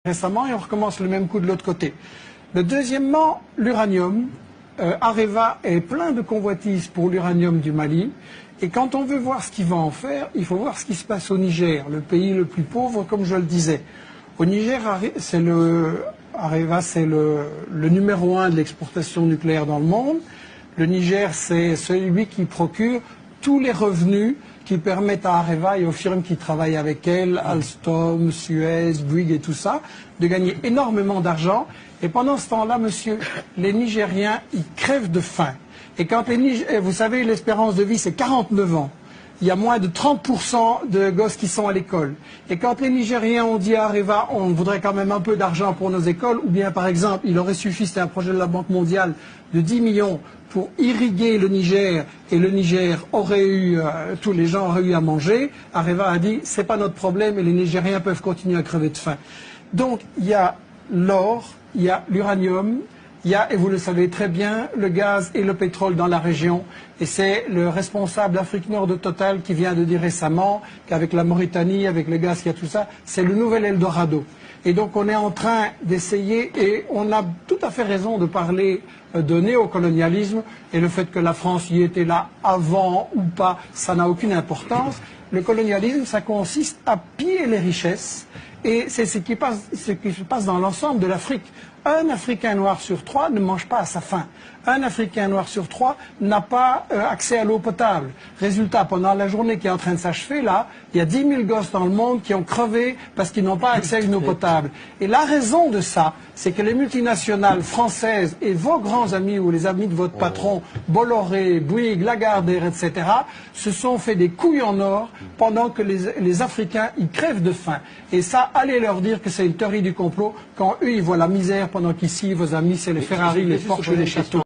récemment et on recommence le même coup de l'autre côté. Deuxièmement, l'uranium. Areva est plein de convoitises pour l'uranium du Mali. Et quand on veut voir ce qu'il va en faire, il faut voir ce qui se passe au Niger, le pays le plus pauvre, comme je le disais. Au Niger, Areva, c'est le numéro 1 de l'exportation nucléaire dans le monde. Le Niger, c'est celui qui procure tous les revenus qui permettent à Areva et aux firmes qui travaillent avec elle, Alstom, Suez, Bouygues et tout ça, de gagner énormément d'argent. Et pendant ce temps-là, monsieur, les Nigériens, ils crèvent de faim. Et quand vous savez, l'espérance de vie, c'est 49 ans. Il y a moins de 30% de gosses qui sont à l'école. Et quand les Nigériens ont dit à Areva, on voudrait quand même un peu d'argent pour nos écoles, ou bien par exemple, il aurait suffi, c'était un projet de la Banque mondiale, de 10 millions pour irriguer le Niger, et le Niger aurait eu, tous les gens auraient eu à manger, Areva a dit, c'est pas notre problème et les Nigériens peuvent continuer à crever de faim. Donc il y a l'or, il y a l'uranium, il y a, et vous le savez très bien, le gaz et le pétrole dans la région. Et c'est le responsable d'Afrique Nord de Total qui vient de dire récemment qu'avec la Mauritanie, avec le gaz, qu'il y a tout ça, c'est le nouvel Eldorado. Et donc on est en train d'essayer, et on a tout à fait raison de parler de néocolonialisme, et le fait que la France y était là avant ou pas, ça n'a aucune importance. Le colonialisme, ça consiste à piller les richesses, et c'est ce qui se passe dans l'ensemble de l'Afrique. Un Africain noir sur 3 ne mange pas à sa faim. Un Africain noir sur 3 n'a pas accès à l'eau potable. Résultat, pendant la journée qui est en train de s'achever, là, il y a 10 000 gosses dans le monde qui ont crevé parce qu'ils n'ont pas accès à une eau potable. Et la raison de ça, c'est que les multinationales françaises et vos grands amis ou les amis de votre patron, Bolloré, Bouygues, Lagardère, etc., se sont fait des couilles en or pendant que les Africains, ils crèvent de faim. Et ça, allez leur dire que c'est une théorie du complot quand eux, ils voient la misère pendant qu'ici, vos amis, c'est les Ferrari, les Porsche et les châteaux.